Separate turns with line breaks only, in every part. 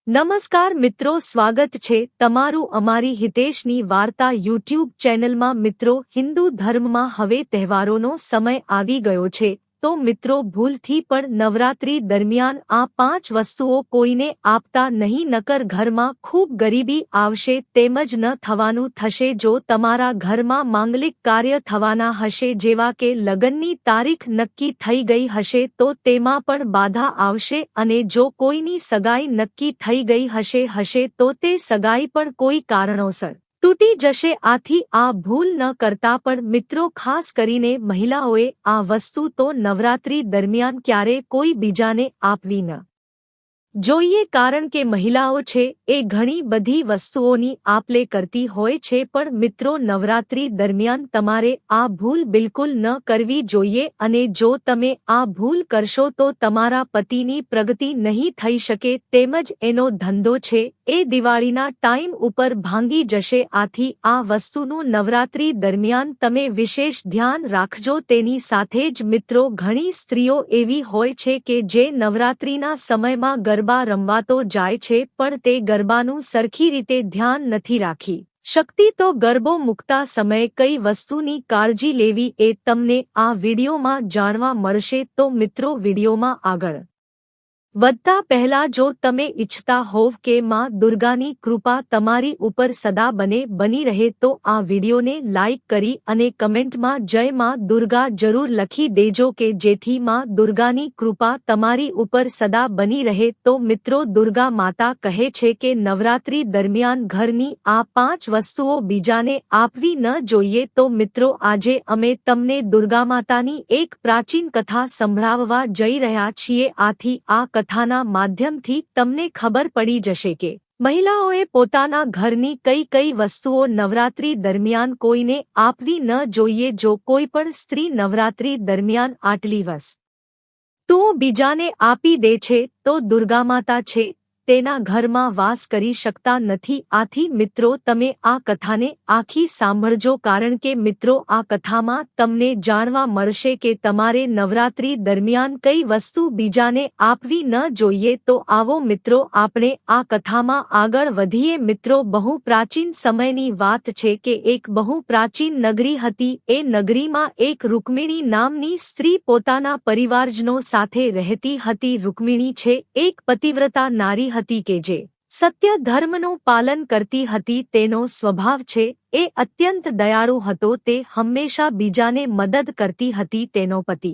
નમસ્કાર મિત્રો, સ્વાગત છે તમારું અમારી હિતેશની વાર્તા યુટ્યુબ ચેનલમાં। મિત્રો, હિન્દુ ધર્મમાં હવે તહેવારોનો સમય આવી ગયો છે, તો મિત્રો ભૂલથી પણ નવરાત્રી દરમિયાન આ 5 વસ્તુઓ કોઈને આપતા નહીં, નકર ઘરમાં ખૂબ ગરીબી આવશે, તેમજ ન થવાનું થશે। જો તમારા ઘરમાં માંગલિક કાર્ય થવાના હશે, જેવા કે લગ્નની તારીખ નક્કી થઈ ગઈ હશે, તો તેમાં પણ બાધા આવશે, અને જો કોઈની સગાઈ નક્કી થઈ ગઈ હશે તો તે સગાઈ પણ કોઈ કારણોસર તૂટી જશે। આથી આ ભૂલ ન કરતા પણ મિત્રો, ખાસ કરીને મહિલાઓએ આ વસ્તુ તો નવરાત્રી દરમિયાન ક્યારે કોઈ બીજાને આપવી ન જોઈએ, કારણ કે મહિલાઓ છે એ ઘણી બધી વસ્તુઓની આપલે કરતી હોય છે, પણ મિત્રો નવરાત્રી દરમિયાન તમારે આ ભૂલ બિલકુલ ન કરવી જોઈએ, અને જો તમે આ ભૂલ કરશો તો તમારા પતિની પ્રગતિ નહીં થઈ શકે, તેમજ એનો ધંધો છે એ દિવાળીના ટાઈમ ઉપર ભાંગી જશે। આથી આ વસ્તુનું નવરાત્રી દરમિયાન તમે વિશેષ ધ્યાન રાખજો। તેની સાથે જ મિત્રો, ઘણી સ્ત્રીઓ એવી હોય છે કે જે નવરાત્રીના સમયમાં ગરબા રમવા તો જાય છે, પણ તે ગરબાનું સરખી રીતે ધ્યાન નથી રાખી શકતી। તો ગરબો મૂકતા સમયે કઈ વસ્તુની કાળજી લેવી એ તમને આ વિડીયોમાં જાણવા મળશે। તો મિત્રો, વિડીયોમાં આગળ વધતા પહેલા જો તમે ઈચ્છતા હોવ કે માં દુર્ગાની કૃપા તમારી ઉપર સદા બની રહે, તો આ વિડીયોને લાઇક કરી અને કમેન્ટમાં જય માં દુર્ગા જરૂર લખી દેજો, કે જેથી માં દુર્ગાની કૃપા તમારી ઉપર સદા બની રહે। તો મિત્રો, દુર્ગા માતા કહે છે કે નવરાત્રી દરમિયાન ઘરની આ 5 વસ્તુઓ બીજાને આપવી ન જોઈએ। તો મિત્રો, આજે અમે તમને દુર્ગા માતાની એક પ્રાચીન કથા સંભળાવવા જઈ રહ્યા છીએ। આથી આ કથાના માધ્યમથી તમને ખબર પડી જશે કે મહિલાઓએ પોતાના ઘરની કઈ કઈ વસ્તુઓ નવરાત્રી દરમિયાન કોઈને આપવી ન જોઈએ। જો કોઈ પણ સ્ત્રી નવરાત્રી દરમિયાન આટલી વસ્તુઓ બીજાને આપી દે છે, તો દુર્ગામાતા છે તેના ઘરમાં વાસ કરી શકતા નથી। આથી મિત્રો, તમે આ કથાને આખી સાંભળજો, કારણ કે મિત્રો આ કથામાં તમને જાણવા મળશે કે તમારે નવરાત્રી દરમિયાન કઈ વસ્તુ બીજાને આપવી ન જોઈએ। તો આવો મિત્રો, આપણે આ કથામાં આગળ વધીએ। મિત્રો, બહુ પ્રાચીન સમયની વાત છે કે એક બહુ પ્રાચીન નગરી હતી। એ નગરીમાં એક રૂકમિણી નામની સ્ત્રી પોતાના પરિવારજનો સાથે રહેતી હતી। રૂકમિણી છે એક પતિવ્રતા નારી હતી કે જે સત્ય ધર્મનું પાલન કરતી હતી। તેનો સ્વભાવ છે એ અત્યંત દયાળુ હતો। તે હંમેશા બીજાને મદદ કરતી હતી। તેનો પતિ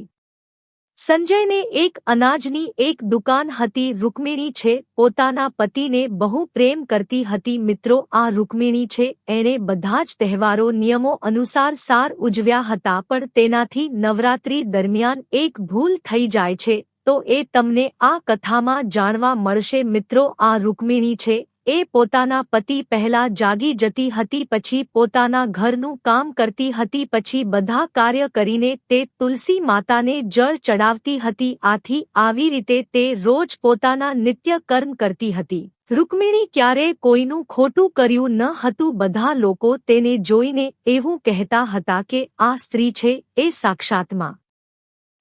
સંજયને એક અનાજની એક દુકાન હતી। રૂકમિણી છે પોતાના પતિને બહુ પ્રેમ કરતી હતી। મિત્રો, આ રૂકમિણી છે એણે બધા જ તહેવારો નિયમો અનુસાર સાર ઉજવ્યા હતા, પણ તેનાથી નવરાત્રી દરમિયાન એક ભૂલ થઈ જાય છે, તો એ તમને આ કથામાં જાણવા મળશે। મિત્રો, આ રૂકમિણી છે એ પોતાના પતિ પહેલા જાગી જતી હતી, પછી પોતાના ઘરનું કામ કરતી હતી, પછી બધા કાર્ય કરીને તે તુલસી માતાને જળ ચડાવતી હતી। આથી આવી રીતે તે રોજ પોતાના નિત્ય કર્મ કરતી હતી। રૂકમિણી ક્યારેય કોઈનું ખોટું કર્યું ન હતું। બધા લોકો તેને જોઈને એવું કહેતા હતા કે આ સ્ત્રી છે એ સાક્ષાતમાં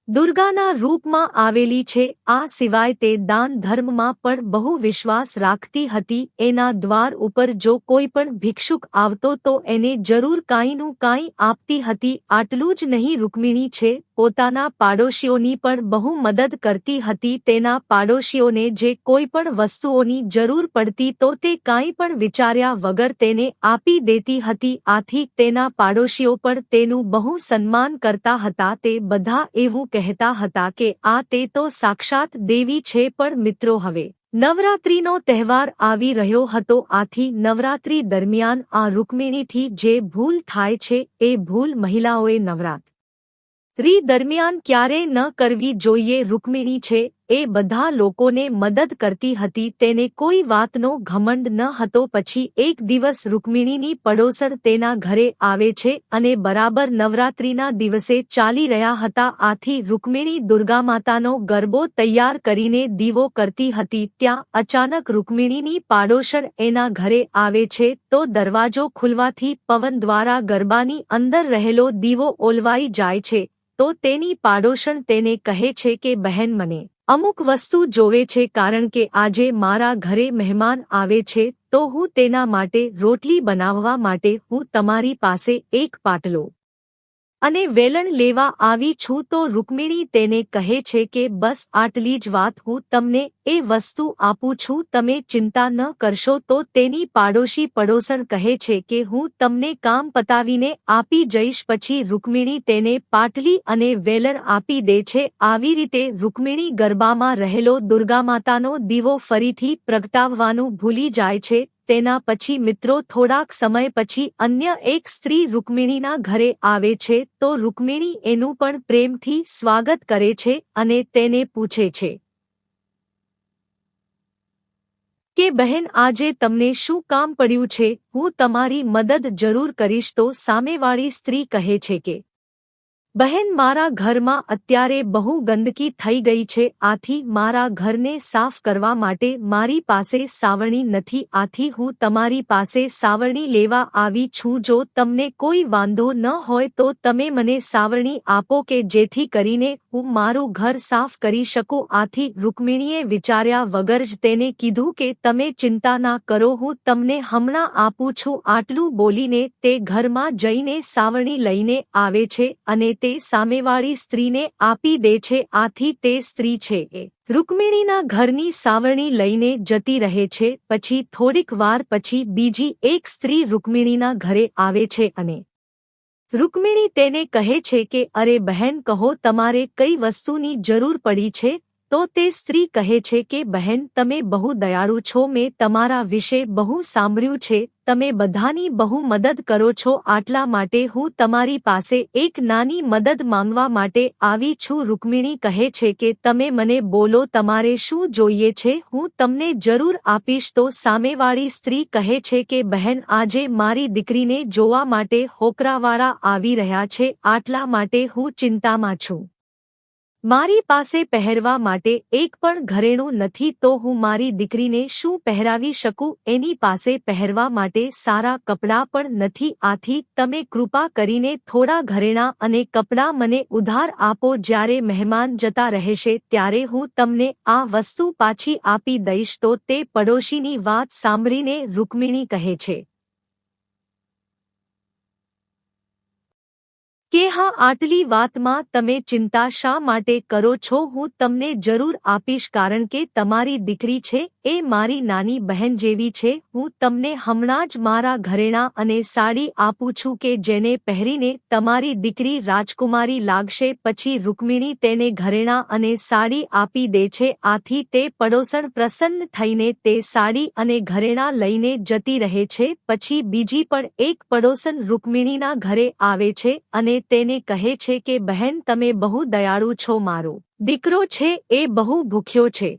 દુર્ગાના રૂપમાં આવેલી છે। આ સિવાય તે દાન ધર્મમાં પણ બહુ વિશ્વાસ રાખતી હતી। એના દ્વાર ઉપર જો કોઈ પણ ભિક્ષુક આવતો તો એને જરૂર કાંઈનું કાંઈ આપતી હતી। આટલું જ નહીં, રૂકમિણી છે પોતાના પાડોશીઓની પણ બહુ મદદ કરતી હતી। તેના પાડોશીઓને જે કોઈ પણ વસ્તુઓની જરૂર પડતી તો તે કાંઈ પણ વિચાર્યા વગર તેને આપી દેતી હતી। આથી તેના પાડોશીઓ પણ તેનું બહુ સન્માન કરતા હતા। તે બધા એવું કહેતા હતા કે આ તે તો સાક્ષાત દેવી છે। પણ મિત્રો, હવે નવરાત્રીનો તહેવાર આવી રહ્યો હતો। આથી નવરાત્રી દરમિયાન આ રૂકમિણીથી જે ભૂલ થાય છે એ ભૂલ મહિલાઓએ નવરાત્રી દરમિયાન ક્યારેય ન કરવી જોઈએ। રૂકમિણી છે એ બધા લોકોને મદદ કરતી હતી। તેને કોઈ વાતનો ઘમંડ ન હતો। પછી એક દિવસ રૂકમિણીની પડોસણ તેના ઘરે આવે છે અને બરાબર નવરાત્રીના દિવસે ચાલી રહ્યા હતા। આથી રૂકમિણી દુર્ગામાતાનો ગરબો તૈયાર કરીને દીવો કરતી હતી। ત્યાં અચાનક રૂકમિણીની પાડોશણ એના ઘરે આવે છે, તો દરવાજો ખુલવાથી પવન દ્વારા ગરબાની અંદર રહેલો દીવો ઓલવાઈ જાય છે। તો તેની પાડોશણ તેને કહે છે કે બહેન, મને અમુક વસ્તુ જોવે છે કારણ કે આજે મારા ઘરે મહેમાન આવે છે તો હું તેના માટે રોટલી બનાવવા માટે હું તમારી પાસે એક પાટલો અને વેલણ લેવા આવી છું તો રૂકમિણી તેને કહે છે કે બસ આટલી જ વાત, હું તમને એ વસ્તુ આપું છું, તમે ચિંતા ન કરશો. તો તેની પાડોશી પડોસણ કહે છે કે હું તમને કામ પતાવીને આપી જઈશ. પછી રૂકમિણી તેને પાટલી અને વેલણ આપી દે છે. આવી રીતે રૂકમિણી ગરબામાં રહેલો દુર્ગામાતાનો દીવો ફરીથી પ્રગટાવવાનું ભૂલી જાય છે. તેના પછી મિત્રો થોડાક સમય પછી અન્ય એક સ્ત્રી રૂકમિણીના ઘરે આવે છે તો રૂકમિણી એનું પણ પ્રેમથી સ્વાગત કરે છે અને તેને પૂછે છે કે બહેન, આજે તમને શું કામ પડ્યું છે? હું તમારી મદદ જરૂર કરીશ. તો સામેવાળી સ્ત્રી કહે છે કે બહેન, મારા ઘરમાં અત્યારે બહુ ગંદકી થઈ ગઈ છે, આથી મારા ઘરને સાફ કરવા માટે મારી પાસે સાવરણી નથી, આથી હું તમારી પાસે સાવરણી લેવા આવી છું. જો તમને કોઈ વાંધો ન હોય તો તમે મને સાવરણી આપો કે જેથી કરીને હું મારું ઘર સાફ કરી શકું. આથી રૂકમિણીએ વિચાર્યા વગર જ તેને કીધું કે તમે ચિંતા ના કરો, હું તમને હમણાં આપું છું. આટલું બોલીને તે ઘરમાં જઈને સાવરણી લઈને આવે છે અને તે સામેવાળી સ્ત્રીને આપી દે છે. આથી તે સ્ત્રી છે એ રૂકમિણીના ઘરની સાવરણી લઈને જતી રહે છે. પછી થોડીક વાર પછી બીજી એક સ્ત્રી રૂકમિણીના ઘરે આવે છે અને રૂકમિણી તેને કહે છે કે અરે બહેન, કહો તમારે કઈ વસ્તુની જરૂર પડી છે? તો તે સ્ત્રી કહે છે કે બહેન, તમે બહુ દયાળુ છો, મેં તમારા વિશે બહુ સાંભળ્યું છે, તમે બધાની બહુ મદદ કરો છો, આટલા માટે હું તમારી પાસે એક નાની મદદ માંગવા માટે આવી છું. રૂકમિણી કહે છે કે તમે મને બોલો, તમારે શું જોઈએ છે, હું તમને જરૂર આપીશ. તો સામેવાળી સ્ત્રી કહે છે કે બહેન, આજે મારી દીકરીને જોવા માટે હોકરાવાળા આવી રહ્યા છે, આટલા માટે હું ચિંતામાં છું. મારી પાસે પહેરવા માટે એક પણ ઘરેણું નથી તો હું મારી દીકરીને શું પહેરાવી શકું? એની પાસે પહેરવા માટે સારા કપડાં પણ નથી, આથી તમે કૃપા કરીને થોડા ઘરેણાં અને કપડાં મને ઉધાર આપો. જ્યારે મહેમાન જતા રહેશે ત્યારે હું તમને આ વસ્તુ પાછી આપી દઈશ. તો તે પડોશીની વાત સાંભળીને રૂકમિણી કહે છે કે હા, આટલી વાતમાં તમે ચિંતા શા માટે કરો છો? હું તમને જરૂર આપીશ, કારણ કે તમારી દીકરી છે એ મારી નાની બહેન જેવી છે. હું તમને હમણાં જ મારા ઘરેણાં અને સાડી આપું છું કે જેને પહેરીને તમારી દીકરી રાજકુમારી લાગશે. પછી રૂકમિણી તેને ઘરેણાં અને સાડી આપી દે છે. આથી તે પડોસણ પ્રસન્ન થઈને તે સાડી અને ઘરેણાં લઈને જતી રહે છે. પછી બીજી પણ એક પડોસન રૂકમિણીના ઘરે આવે છે અને તેને કહે છે કે બહેન, તમે બહુ દયાળુ છો, મારો દીકરો છે એ બહુ ભૂખ્યો છે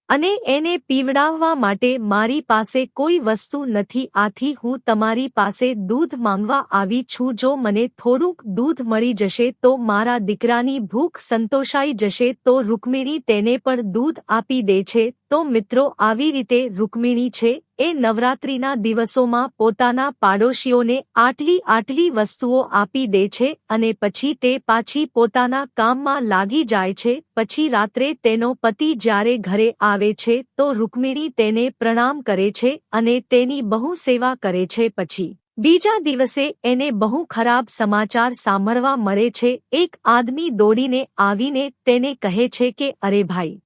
અને એને પીવડાવવા માટે મારી પાસે કોઈ વસ્તુ નથી, આથી હું તમારી પાસે દૂધ માંગવા આવી છું. જો મને થોડુંક દૂધ મળી જશે તો મારા દીકરાની ભૂખ સંતોષાઈ જશે. તો રૂકમિણી તેને પણ દૂધ આપી દે છે. તો મિત્રો, આવી રીતે રૂકમિણી છે એ નવરાત્રિના દિવસોમાં પોતાના પાડોશીઓને આટલી વસ્તુઓ આપી દે છે અને પછી તે પાછી પોતાના કામમાં લાગી જાય છે. પછી રાત્રે તેનો પતિ જ્યારે ઘરે આવે છે તો રૂકમિણી તેને પ્રણામ કરે છે અને તેની બહુ સેવા કરે છે. પછી બીજા દિવસે એને બહુ ખરાબ સમાચાર સાંભળવા મળે છે. એક આદમી દોડીને આવીને તેને કહે છે કે અરે ભાઈ,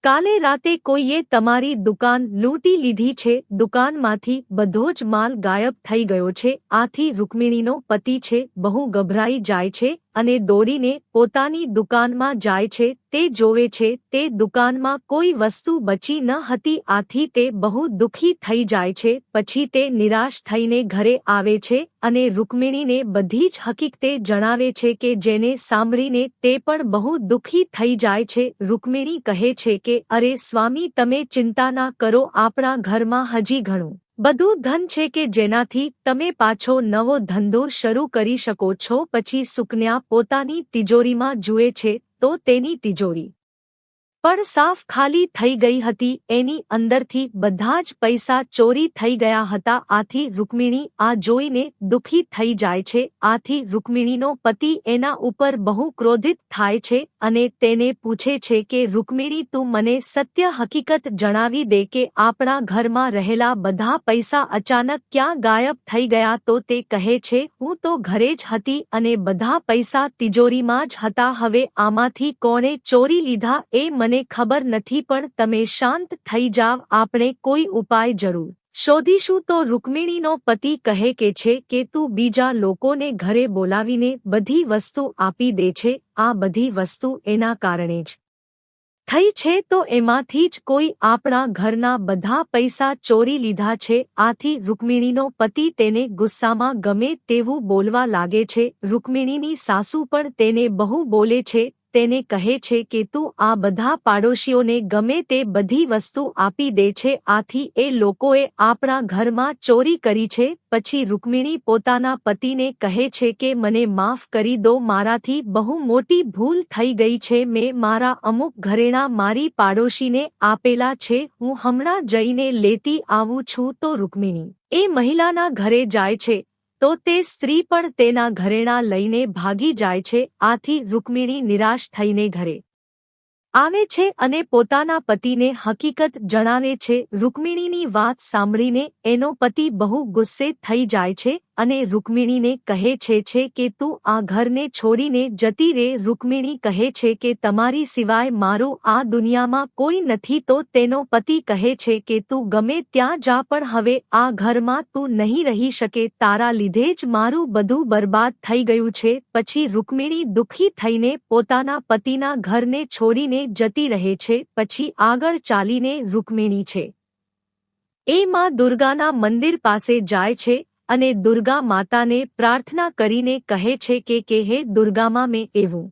કાલે રાતે કોઈએ તમારી દુકાન લૂંટી લીધી છે, દુકાનમાંથી બધો જ માલ ગાયબ થઈ ગયો છે. આથી રૂકમિણીનો પતિ છે બહુ ગભરાઈ જાય છે અને દોડીને પોતાની દુકાનમાં જાય છે. તે જોવે છે તે દુકાનમાં કોઈ વસ્તુ બચી ન હતી, આથી તે બહુ દુઃખી થઈ જાય છે. પછી તે નિરાશ થઈને ઘરે આવે છે અને રૂકમિણીને બધી જ હકીકતે જણાવે છે કે જેને સાંભળીને તે પણ બહુ દુઃખી થઈ જાય છે. રૂકમિણી કહે છે કે અરે સ્વામી, તમે ચિંતા ના કરો, આપણા ઘરમાં હજી ઘણું બધું ધન છે કે જેનાથી તમે પાછો નવો ધંધો શરૂ કરી શકો છો. પછી સુકન્યા પોતાની તિજોરીમાં જુએ છે તો તેની તિજોરી પણ સાફ ખાલી થઈ ગઈ હતી, એની અંદરથી બધા જ પૈસા ચોરી થઈ ગયા હતા. આથી રૂકમિણી આ જોઈને દુઃખી થઈ જાય છે. આથી રૂકમિણીનો પતિ એના ઉપર બહુ ક્રોધિત થાય છે અને તેને પૂછે છે કે રૂકમિણી, તું મને સત્ય હકીકત જણાવી દે કે આપણા ઘરમાં રહેલા બધા પૈસા અચાનક ક્યાં ગાયબ થઈ ગયા? તો તે કહે છે, હું તો ઘરે જ હતી અને બધા પૈસા તિજોરીમાં જ હતા. હવે આમાંથી કોણે ચોરી લીધા એ મને ખબર નથી, પણ તમે શાંત થઈ જાવ, આપણે કોઈ ઉપાય જરૂર શોધીશું. તો રૂકમિણીનો પતિ કહે કે તું બીજા લોકોને ઘરે બોલાવીને બધી વસ્તુ આપી દે છે. આ બધી વસ્તુ એના કારણે જ થઈ છે, તો એમાંથી જ કોઈ આપણા ઘરના બધા પૈસા ચોરી લીધા છે. આથી રૂકમિણીનો પતિ તેને ગુસ્સામાં ગમે તેવું બોલવા લાગે છે. રૂકમિણીની સાસુ પણ તેને બહુ બોલે છે. તેને કહે છે કે તું આ બધા પાડોશીઓને ગમે તે બધી વસ્તુ આપી દે છે, આથી એ લોકોએ આપણા ઘરમાં ચોરી કરી છે. પછી રૂકમિણી પોતાના પતિને કહે છે કે મને માફ કરી દો, મારાથી બહુ મોટી ભૂલ થઈ ગઈ છે. મેં મારા અમુક ઘરેણાં મારી પાડોશીને આપેલા છે, હું હમણાં જઈને લેતી આવું છું. તો રૂકમિણી એ મહિલાના ઘરે જાય છે તો તે સ્ત્રી પણ તેના ઘરેણાં લઈને ભાગી જાય છે. આથી રૂકમિણી નિરાશ થઈને ઘરે આવે છે અને પોતાના પતિને હકીકત જણાવે છે. રૂકમિણીની વાત સાંભળીને એનો પતિ બહુ ગુસ્સે થઈ જાય છે અને રૂકમિણીને કહે છે કે તું આ ઘરને છોડીને જતી રહે. રૂકમિણી કહે છે કે તમારી સિવાય મારું આ દુનિયામાં કોઈ નથી. તો તેનો પતિ કહે છે કે તું ગમે ત્યાં જા, પણ હવે આ ઘરમાં તું નહીં રહી શકે, તારા લીધે જ મારું બધું બરબાદ થઈ ગયું છે. પછી રૂકમિણી દુઃખી થઈને પોતાના પતિના ઘરને છોડીને જતી રહે છે. પછી આગળ ચાલીને રૂકમિણી છે એ માં દુર્ગાના મંદિર પાસે જાય છે અને દુર્ગા માતાને પ્રાર્થના કરીને કહે છે કે હે દુર્ગામાં, મેં એવું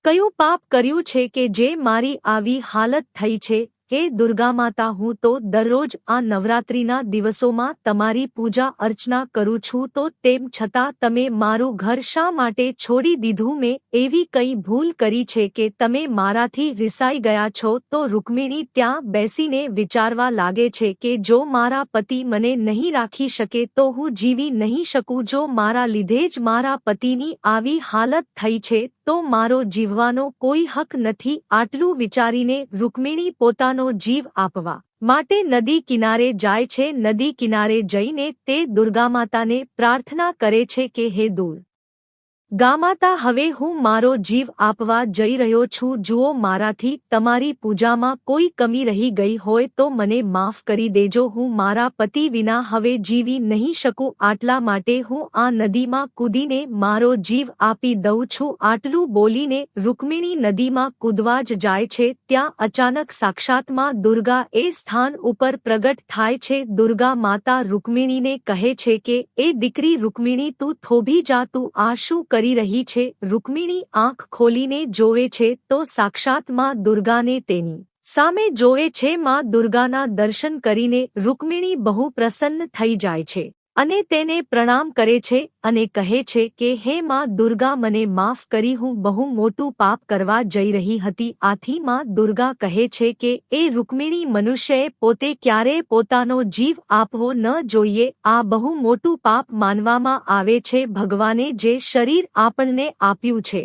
કયું પાપ કર્યું છે કે જે મારી આવી હાલત થઈ છે? હે દુર્ગા માતા, હું તો દરરોજ આ નવરાત્રિના દિવસોમાં તમારી પૂજા અર્ચના કરું છું, તો તેમ છતાં તમે મારું ઘર શા માટે છોડી દીધું? મેં એવી કઈ ભૂલ કરી છે કે તમે મારાથી રિસાઈ ગયા છો? તો રૂકમિણી ત્યાં બેસીને વિચારવા લાગે છે કે જો મારા પતિ મને નહીં રાખી શકે તો હું જીવી નહીં શકું. જો મારા લીધે જ મારા પતિની આવી હાલત થઈ છે તો મારો જીવવાનો કોઈ હક નથી. આટલું વિચારીને રૂકમિણી પોતાનો જીવ આપવા માટે નદી કિનારે જાય છે. નદી કિનારે જઈને તે દુર્ગામાતાને પ્રાર્થના કરે છે કે હે દુર્ગામાતા, હવે હું મારો જીવ આપવા જઈ રહ્યો છું. જુઓ, મારાથી તમારી પૂજામાં કોઈ કમી રહી ગઈ હોય તો મને માફ કરી દેજો. હું મારા પતિ વિના હવે જીવી નહીં શકું. આટલા માટે હું આ નદીમાં કૂદીને મારો જીવ આપી દઉં છું. આટલું બોલીને રૂકમિણી નદીમાં કૂદવા જ જાય છે. ત્યાં અચાનક સાક્ષાતમાં દુર્ગા એ સ્થાન ઉપર પ્રગટ થાય છે. દુર્ગા માતા રૂકમિણીને કહે છે કે એ દીકરી રૂકમિણી, તું થોભી જા, તું આ શું કરી રહી છે? રૂકમિણી આંખ ખોલીને જોવે છે તો સાક્ષાત માં દુર્ગાને તેની સામે જોવે છે. માં દુર્ગાના દર્શન કરીને રૂકમિણી બહુ પ્રસન્ન થઈ જાય છે અને તેને પ્રણામ કરે છે અને કહે છે કે હે માં દુર્ગા, મને માફ કરી, હું બહુ મોટું પાપ કરવા જઈ રહી હતી. આથી માં દુર્ગા કહે છે કે એ રૂકમિણી, મનુષ્યએ પોતે ક્યારેય પોતાનો જીવ આપવો ન જોઈએ. આ બહુ મોટું પાપ માનવામાં આવે છે. ભગવાને જે શરીર આપણને આપ્યું છે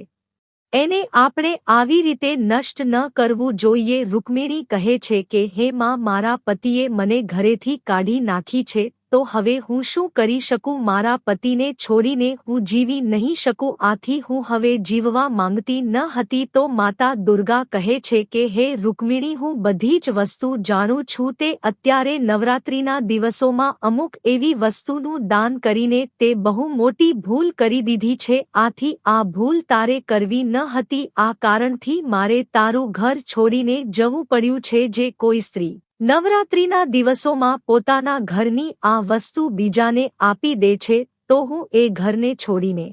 એને આપણે આવી રીતે નષ્ટ ન કરવું જોઈએ. રૂકમિણી કહે છે કે હે માં, મારા પતિએ મને ઘરેથી કાઢી નાખી છે, તો હવે હું શું કરી શકું? મારા પતિને છોડીને હું જીવી નહીં શકું. આથી હું હવે જીવવા માંગતી ન હતી. તો માતા દુર્ગા કહે છે કે હે રૂકમિણી, હું બધી જ વસ્તુ જાણું છું. તે અત્યારે નવરાત્રિના દિવસોમાં અમુક એવી વસ્તુનું દાન કરીને તે બહુ મોટી ભૂલ કરી દીધી છે. આથી આ ભૂલ તારે કરવી ન હતી. આ કારણથી મારે તારું ઘર છોડીને જવું પડ્યું છે. જે કોઈ સ્ત્રી નવરાત્રિના દિવસોમાં પોતાના ઘરની આ વસ્તુ બીજાને આપી દે છે તો હું એ ઘરને છોડીને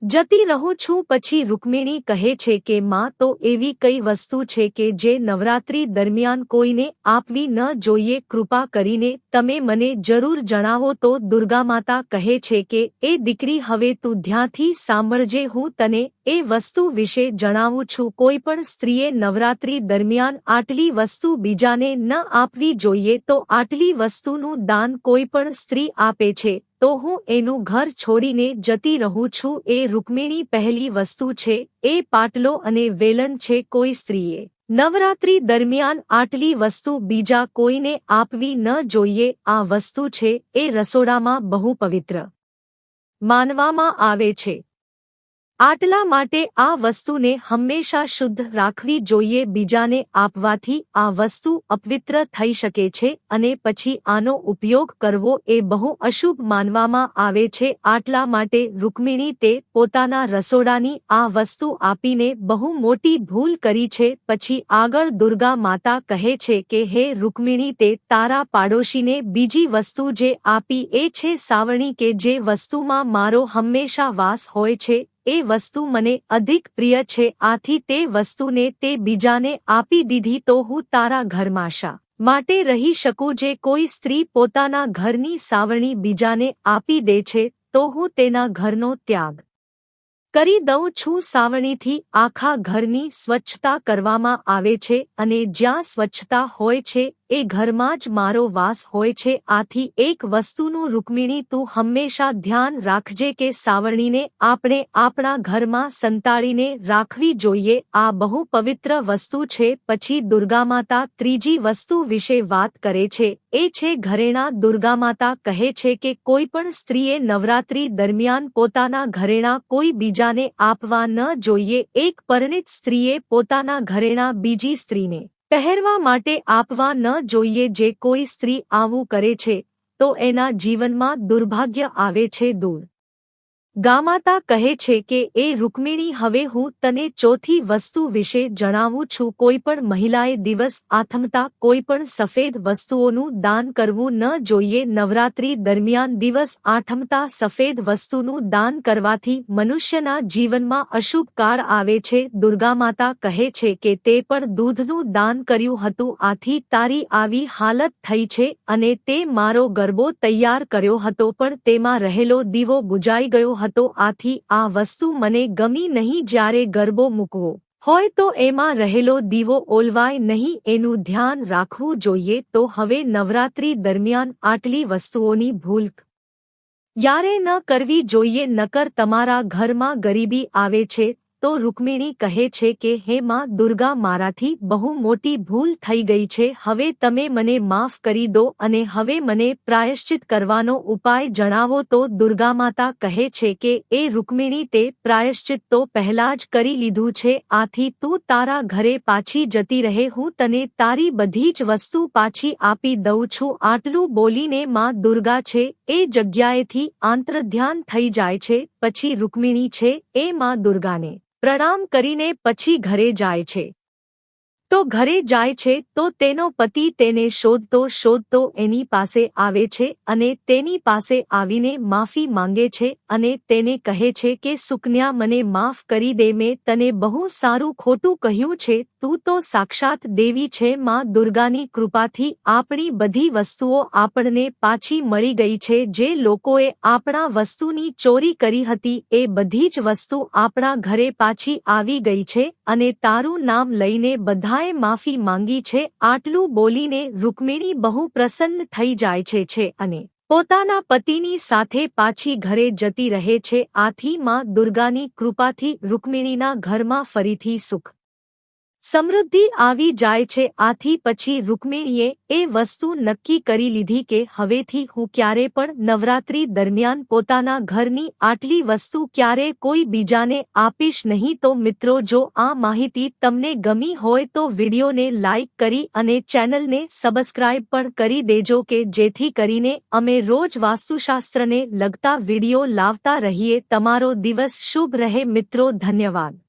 જતી રહું છું. પછી રૂકમિણી કહે છે કે માં, તો એવી કઈ વસ્તુ છે કે જે નવરાત્રી દરમિયાન કોઈને આપવી ન જોઈએ? કૃપા કરીને તમે મને જરૂર જણાવો. તો દુર્ગામાતા કહે છે કે એ દીકરી, હવે તું ધ્યાનથી સાંભળજે. હું તને એ વસ્તુ વિશે જણાવું છું. કોઈ પણ સ્ત્રીએ નવરાત્રી દરમિયાન આટલી વસ્તુ બીજાને ન આપવી જોઈએ. તો આટલી વસ્તુનું દાન કોઈ પણ સ્ત્રી આપે છે તો હું એનું ઘર છોડીને જતી રહું છું. એ રૂકમિણી પહેલી વસ્તુ છે એ પાટલો અને વેલણ છે. કોઈ સ્ત્રીએ નવરાત્રી દરમિયાન આટલી વસ્તુ બીજા કોઈને આપવી ન જોઈએ. આ વસ્તુ છે એ રસોડામાં બહુ પવિત્ર માનવામાં આવે છે. આટલા માટે આ વસ્તુને હંમેશા શુદ્ધ રાખવી જોઈએ. બીજાને આપવાથી આ વસ્તુ અપવિત્ર થઈ શકે છે અને પછી આનો ઉપયોગ કરવો એ બહુ અશુભ માનવામાં આવે છે. આટલા માટે રૂકમિણી તે પોતાના રસોડાની આ વસ્તુ આપીને બહુ મોટી ભૂલ કરી છે. પછી આગળ દુર્ગા માતા કહે છે કે હે રૂકમિણી, તે તારા પાડોશીને બીજી વસ્તુ જે આપી એ છે સાવરણી, કે જે વસ્તુમાં મારો હંમેશા વાસ હોય છે. એ વસ્તુ મને અધિક પ્રિય છે. આથી તે વસ્તુને તે બીજાને આપી દીધી. તો હું તારા ઘરમાં શા માટે રહી શકું? જે કોઈ સ્ત્રી પોતાના ઘરની સાવરણી બીજાને આપી દે છે તો હું તેના ઘરનો ત્યાગ કરી દઉં છું. સાવરણીથી આખા ઘરની સ્વચ્છતા કરવામાં આવે છે અને જ્યાં સ્વચ્છતા હોય છે એ ઘરમાં જ મારો વાસ હોય છે. આથી એક વસ્તુનું રૂકમિણી તું હંમેશા ધ્યાન રાખજે કે સાવરણીને આપણે આપણા ઘરમાં સંતાડીને રાખવી જોઈએ. આ બહુ પવિત્ર વસ્તુ છે. પછી દુર્ગામાતા ત્રીજી વસ્તુ વિશે વાત કરે છે, એ છે ઘરેણાં. દુર્ગામાતા કહે છે કે કોઈ પણ સ્ત્રીએ નવરાત્રી દરમિયાન પોતાના ઘરેણાં કોઈ બીજાને આપવા ન જોઈએ. એક પરિણીત સ્ત્રીએ પોતાના ઘરેણાં બીજી સ્ત્રીને પહેરવા માટે આપવા ન જોઈએ. જે કોઈ સ્ત્રી આવું કરે છે તો એના જીવનમાં દુર્ભાગ્ય આવે છે. ગામાતા કહે છે કે એ રૂકમિણી, હવે હું તને ચોથી વસ્તુ વિશે જણાવું છું. કોઈ પણ મહિલાએ દિવસ આથમતા કોઈ પણ સફેદ વસ્તુઓનું દાન કરવું ન જોઈએ. નવરાત્રી દરમિયાન દિવસ આઠમતા સફેદ વસ્તુનું દાન કરવાથી મનુષ્યના જીવનમાં અશુભ કાળ આવે છે. દુર્ગામાતા કહે છે કે તે પણ દૂધનું દાન કર્યું હતું, આથી તારી આવી હાલત થઈ છે. અને તે મારો ગરબો તૈયાર કર્યો હતો પણ તેમાં રહેલો દીવો બુજાઈ ગયો હતો. આથી આ વસ્તુ મને ગમી નહીં. જ્યારે ગરબો મૂકવો હોય તો એમાં રહેલો દીવો ઓલવાય નહીં, એનું ધ્યાન રાખવું જોઈએ. તો હવે નવરાત્રી દરમિયાન આટલી વસ્તુઓની ભૂલ યારે ન કરવી જોઈએ, નકર તમારા ઘરમાં ગરીબી આવે છે. તો રૂકમિણી કહે છે કે હે માં દુર્ગા, મારાથી બહુ મોટી ભૂલ થઈ ગઈ છે. હવે તમે મને માફ કરી દો અને હવે મને પ્રાયશ્ચિત કરવાનો ઉપાય જણાવો. તો દુર્ગામાતા કહે છે કે એ રૂકમિણી, તે પ્રાયશ્ચિત તો પહેલા જ કરી લીધું છે. આથી તું તારા ઘરે પાછી જતી રહે. હું તને તારી બધી જ વસ્તુ પાછી આપી દઉં છું. આટલું બોલીને માં દુર્ગા છે એ જગ્યાએથી આંતરધ્યાન થઈ જાય છે. પછી રૂકમિણી છે એ માં દુર્ગાને પ્રણામ કરીને પછી ઘરે જાય છે. તો ઘરે જાય છે તો તેનો પતિ તેને શોધતો એની પાસે આવે છે અને તેની પાસે આવીને માફી માંગે છે અને તેને કહે છે કે સુકન્યા, મને માફ કરી દે. મેં તને બહુ સારું ખોટું કહ્યું છે. તું તો સાક્ષાત દેવી છે. માં દુર્ગાની કૃપાથી આપણી બધી વસ્તુઓ આપણને પાછી મળી ગઈ છે. જે લોકોએ આપણા વસ્તુની ચોરી કરી હતી એ બધી જ વસ્તુ આપણા ઘરે પાછી આવી ગઈ છે અને તારું નામ લઈને બધાએ માફી માંગી છે. આટલું બોલીને રૂકમિણી બહુ પ્રસન્ન થઈ જાય છે અને પોતાના પતિની સાથે પાછી ઘરે જતી રહે છે. આથી માં દુર્ગાની કૃપાથી રૂકમિણીના ઘરમાં ફરીથી સુખ સમૃદ્ધિ આવી જાય છે. આથી પછી રૂકમિણીએ એ વસ્તુ નક્કી કરી લીધી કે હવેથી હું ક્યારે પણ નવરાત્રી દરમિયાન પોતાના ઘરની આટલી વસ્તુ ક્યારે કોઈ બીજાને આપીશ નહીં. તો મિત્રો, જો આ માહિતી તમને ગમી હોય તો વિડીયોને લાઇક કરી અને ચેનલને સબસ્ક્રાઇબ પણ કરી દેજો કે જેથી કરીને અમે રોજ વાસ્તુશાસ્ત્રને લગતા વિડીયો લાવતા રહીએ. તમારો દિવસ શુભ રહે મિત્રો. ધન્યવાદ.